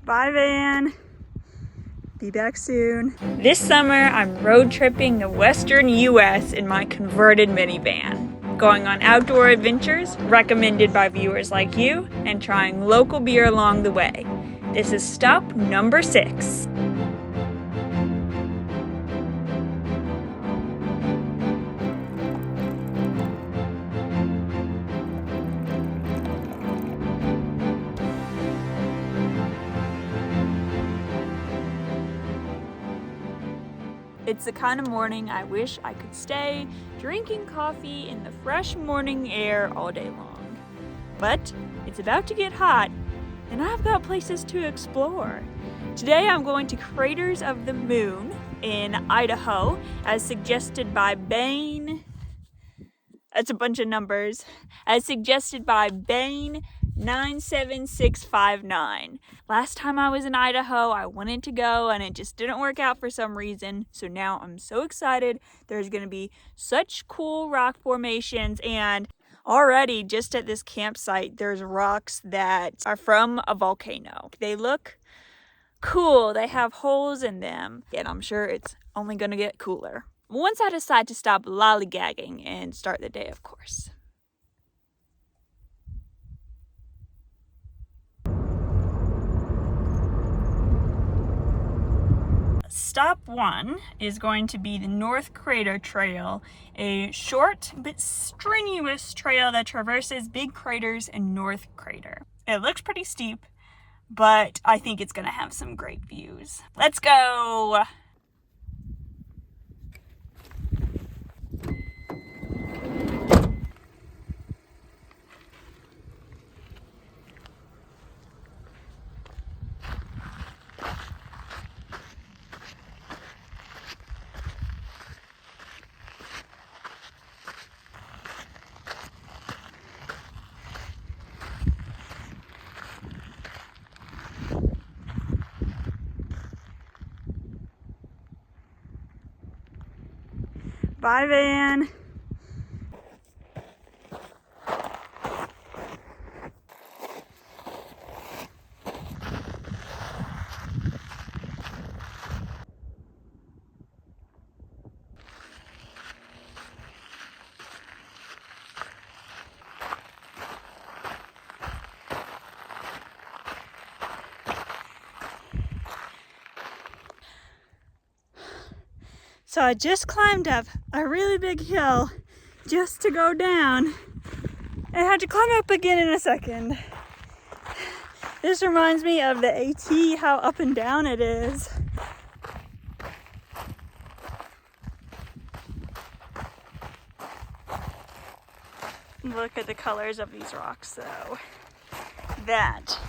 Bye, van. Be back soon. This summer, I'm road tripping the western US in my converted minivan, going on outdoor adventures recommended by viewers like you and trying local beer along the way. This is stop number 6. It's the kind of morning I wish I could stay drinking coffee in the fresh morning air all day long. But it's about to get hot, and I've got places to explore. Today I'm going to Craters of the Moon in Idaho, as suggested by Bain. That's a bunch of numbers. As suggested by Bain 97659. Last time I was in Idaho, I wanted to go and it just didn't work out for some reason. So now I'm so excited. There's going to be such cool rock formations, and already just at this campsite, there's rocks that are from a volcano. They look cool. They have holes in them, and I'm sure it's only going to get cooler once I decide to stop lollygagging and start the day, of course. Stop 1 is going to be the North Crater Trail, a short but strenuous trail that traverses big craters in North Crater. It looks pretty steep, but I think it's going to have some great views. Let's go! Bye, van. So I just climbed up a really big hill just to go down. I had to climb up again in a second. This reminds me of the AT, how up and down it is. Look at the colors of these rocks though. That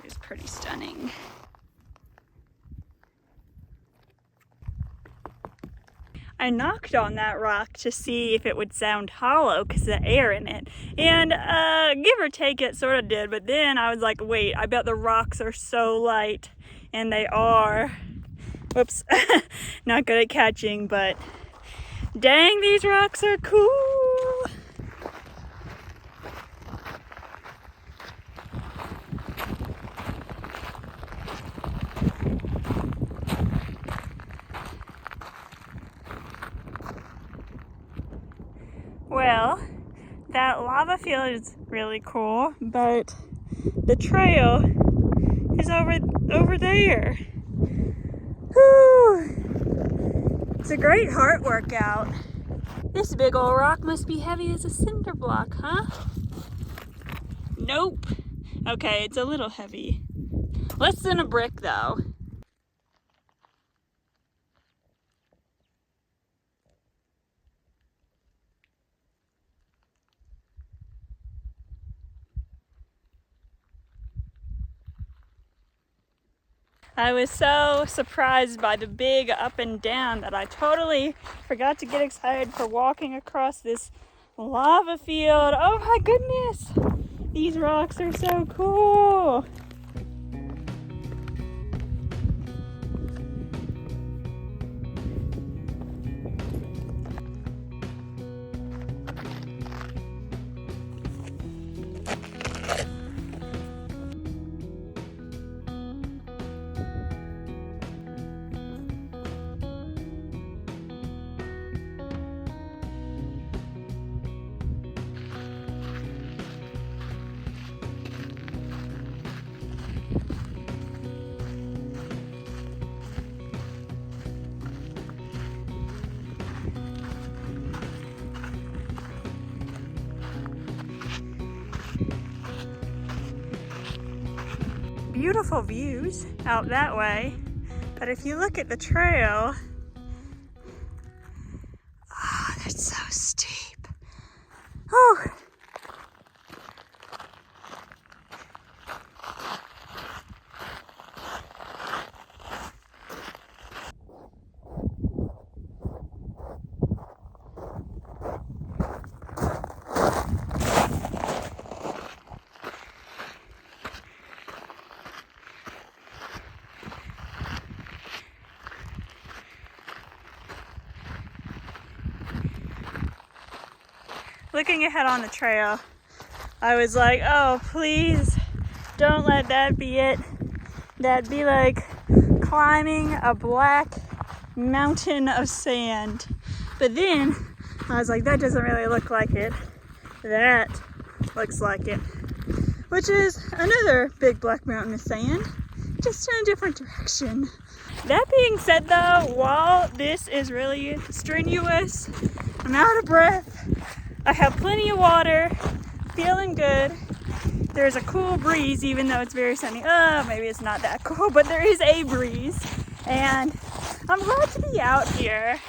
is pretty stunning. I knocked on that rock to see if it would sound hollow because of the air in it. And give or take, it sort of did. But then I was like, wait, I bet the rocks are so light. And they are. Whoops. Not good at catching, but dang, these rocks are cool. Well, that lava field is really cool, but the trail is over there. Whew. It's a great heart workout. This big old rock must be heavy as a cinder block, huh? Nope. Okay, it's a little heavy. Less than a brick though. I was so surprised by the big up and down that I totally forgot to get excited for walking across this lava field. Oh my goodness! These rocks are so cool! beautiful views out that way, but if you look at the trail, oh, that's so steep. Whew. Looking ahead on the trail, I was like, oh, please don't let that be it. That'd be like climbing a black mountain of sand. But then I was like, that doesn't really look like it. That looks like it. Which is another big black mountain of sand, just in a different direction. That being said though, while this is really strenuous, I'm out of breath. I have plenty of water, feeling good. There's a cool breeze, even though it's very sunny. Oh, maybe it's not that cool, but there is a breeze. And I'm glad to be out here.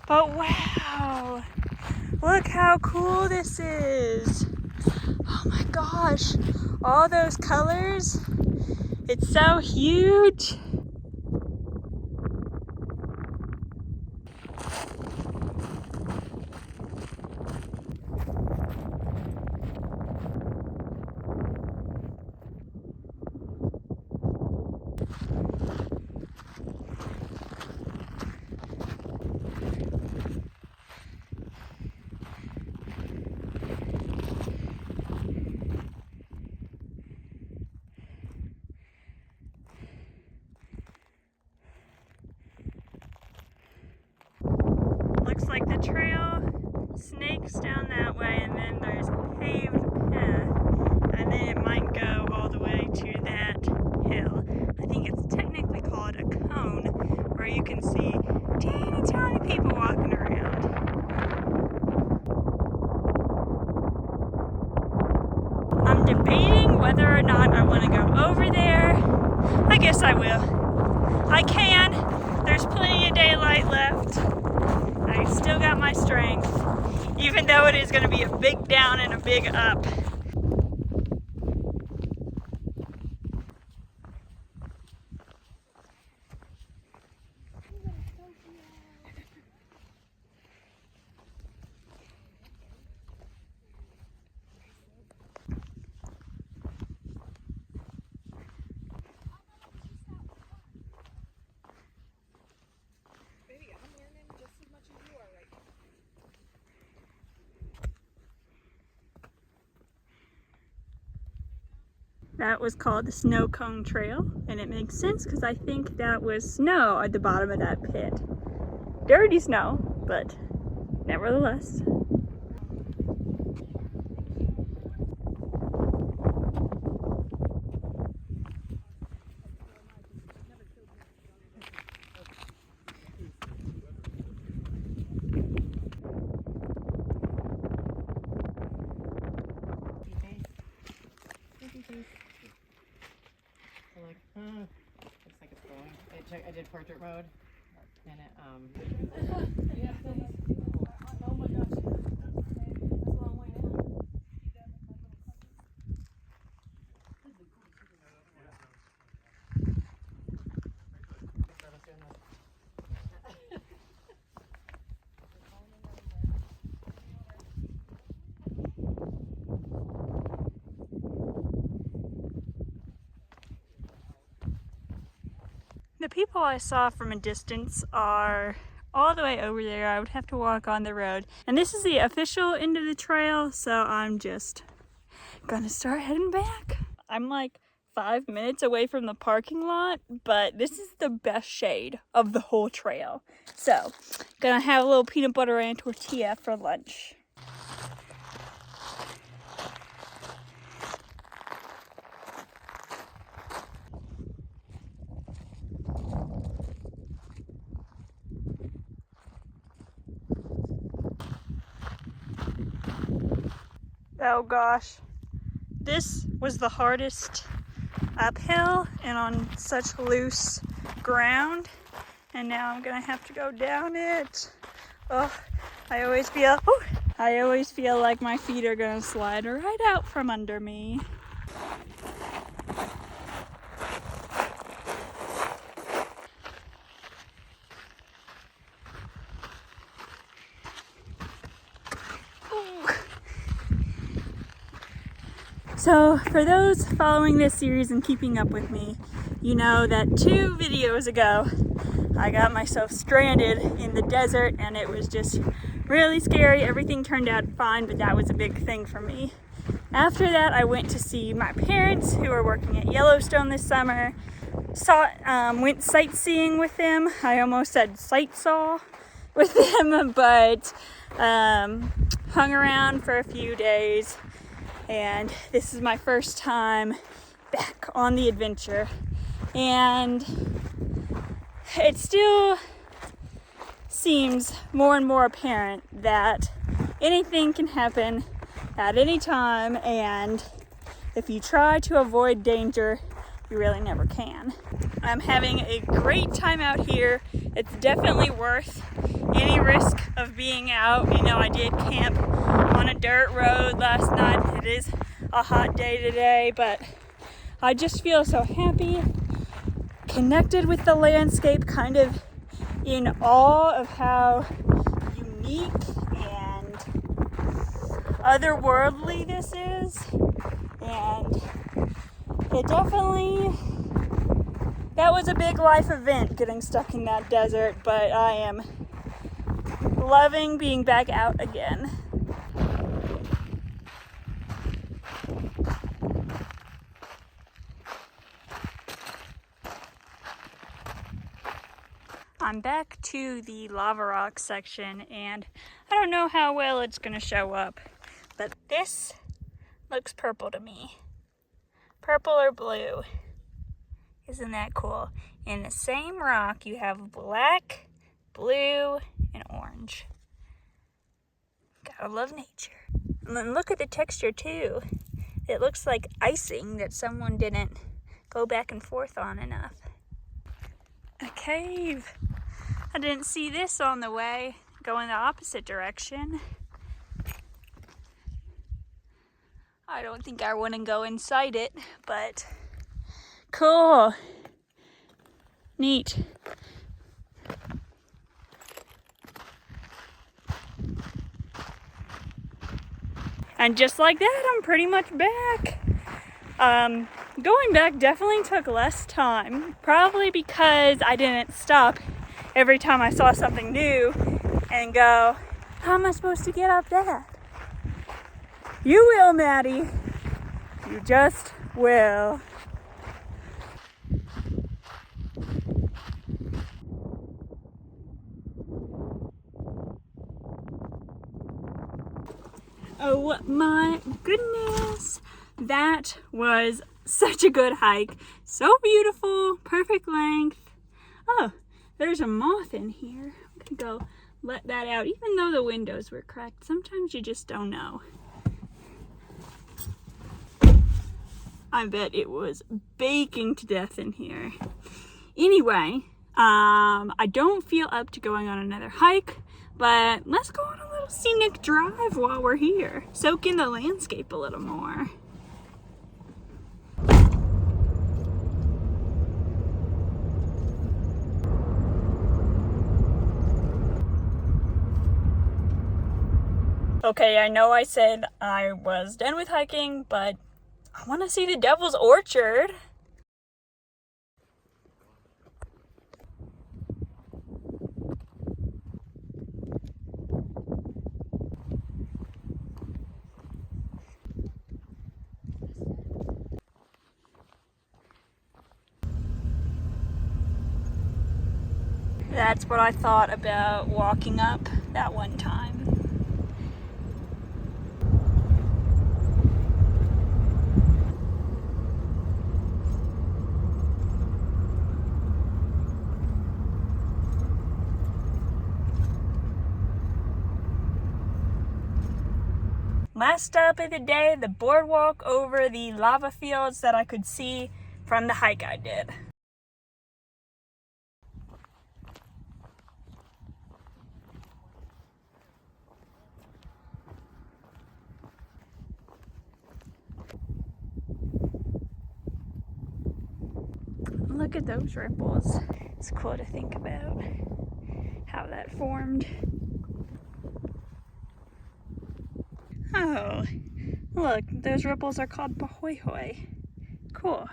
But wow, look how cool this is. Oh my gosh, all those colors. It's so huge. Looks like the trail snakes down that way, and then there's a paved path, and then it might go all the way to that hill. I think it's technically called a cone, where you can see teeny tiny people walking around. I'm debating whether or not I want to go over there. I guess I will. I can. There's plenty of daylight left. I still got my strength, even though it is going to be a big down and a big up. That was called the Snow Cone Trail, and it makes sense because I think that was snow at the bottom of that pit. Dirty snow, but nevertheless. Looks like it's going. I did portrait mode, and it oh my gosh, that's a long way down. The people I saw from a distance are all the way over there. I would have to walk on the road. And this is the official end of the trail, so I'm just gonna start heading back. I'm like 5 minutes away from the parking lot, but this is the best shade of the whole trail. So, gonna have a little peanut butter and tortilla for lunch. Oh gosh. This was the hardest uphill and on such loose ground. And now I'm gonna have to go down it. Oh, I always feel like my feet are gonna slide right out from under me. So for those following this series and keeping up with me, you know that 2 videos ago, I got myself stranded in the desert and it was just really scary. Everything turned out fine, but that was a big thing for me. After that, I went to see my parents who are working at Yellowstone this summer. Went sightseeing with them. I almost said sight saw with them, but hung around for a few days. And this is my first time back on the adventure. And it still seems more and more apparent that anything can happen at any time, and if you try to avoid danger, you really never can. I'm having a great time out here. It's definitely worth any risk of being out. You know, I did camp on a dirt road last night. It is a hot day today, but I just feel so happy, connected with the landscape, kind of in awe of how unique and otherworldly this is. And it definitely, that was a big life event, getting stuck in that desert, but I am loving being back out again. I'm back to the lava rock section, and I don't know how well it's gonna show up, but this looks purple to me. Purple or blue. Isn't that cool? In the same rock, you have black, blue, and orange. Gotta love nature. And then look at the texture too. It looks like icing that someone didn't go back and forth on enough. A cave. I didn't see this on the way, going the opposite direction. I don't think I want to go inside it, but cool. Neat. And just like that, I'm pretty much back. Going back definitely took less time, probably because I didn't stop every time I saw something new and go, how am I supposed to get up that? You will, Maddie. You just will. Oh my goodness. That was such a good hike. So beautiful, perfect length. Oh, there's a moth in here. I'm gonna go let that out, even though the windows were cracked. Sometimes you just don't know. I bet it was baking to death in here. Anyway, I don't feel up to going on another hike, but let's go on a little scenic drive while we're here. Soak in the landscape a little more. Okay, I know I said I was done with hiking, but I want to see the Devil's Orchard. That's what I thought about walking up that one time. Last stop of the day, the boardwalk over the lava fields that I could see from the hike I did. Look at those ripples. It's cool to think about how that formed. Oh, look, those ripples are called pahoihoi. Cool.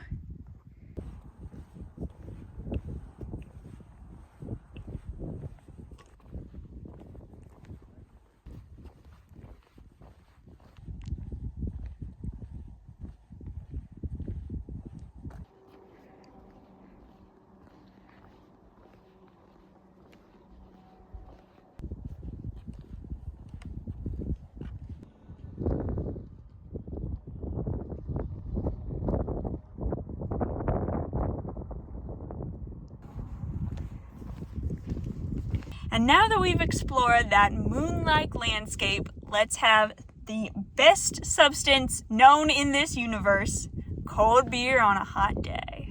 And now that we've explored that moon-like landscape, let's have the best substance known in this universe, cold beer on a hot day.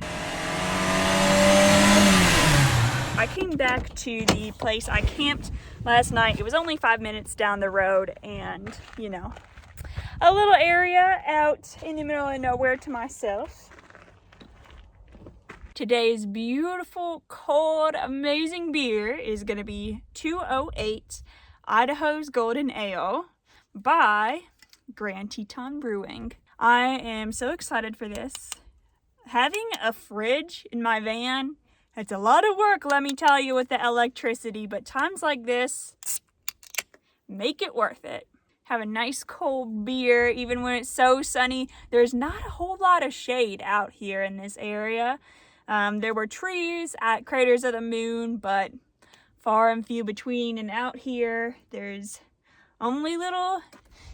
I came back to the place I camped last night. It was only 5 minutes down the road and, you know, a little area out in the middle of nowhere to myself. Today's beautiful, cold, amazing beer is going to be 208 Idaho's Golden Ale by Grand Teton Brewing. I am so excited for this. Having a fridge in my van, it's a lot of work, let me tell you, with the electricity, but times like this make it worth it. Have a nice cold beer, even when it's so sunny. There's not a whole lot of shade out here in this area. There were trees at Craters of the Moon, but far and few between. And out here, there's only little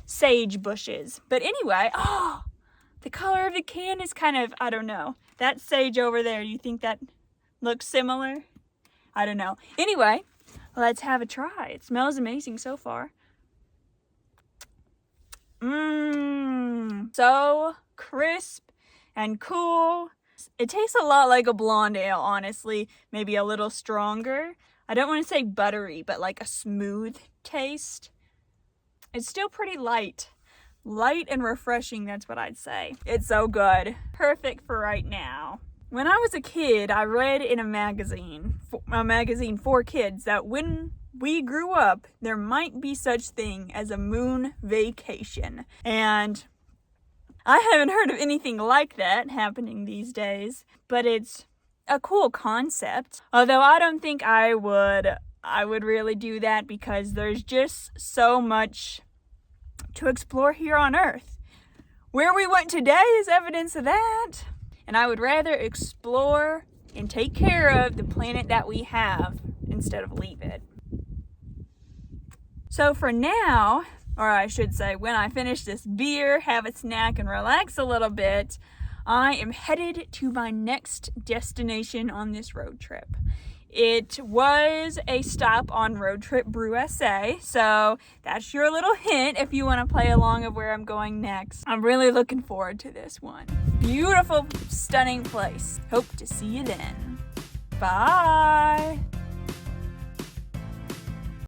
sage bushes. But anyway, oh, the color of the can is kind of, I don't know. That sage over there, do you think that looks similar? I don't know. Anyway, let's have a try. It smells amazing so far. So crisp and cool. It tastes a lot like a blonde ale, honestly. Maybe a little stronger. I don't want to say buttery, but like a smooth taste. It's still pretty light. Light and refreshing, that's what I'd say. It's so good. Perfect for right now. When I was a kid, I read in a magazine for kids, that when we grew up, there might be such thing as a moon vacation. And I haven't heard of anything like that happening these days, but it's a cool concept. Although I don't think I would really do that, because there's just so much to explore here on Earth. Where we went today is evidence of that. And I would rather explore and take care of the planet that we have instead of leave it. So for now, or I should say, when I finish this beer, have a snack, and relax a little bit, I am headed to my next destination on this road trip. It was a stop on Road Trip Brew SA, so that's your little hint if you want to play along of where I'm going next. I'm really looking forward to this one. Beautiful, stunning place. Hope to see you then. Bye!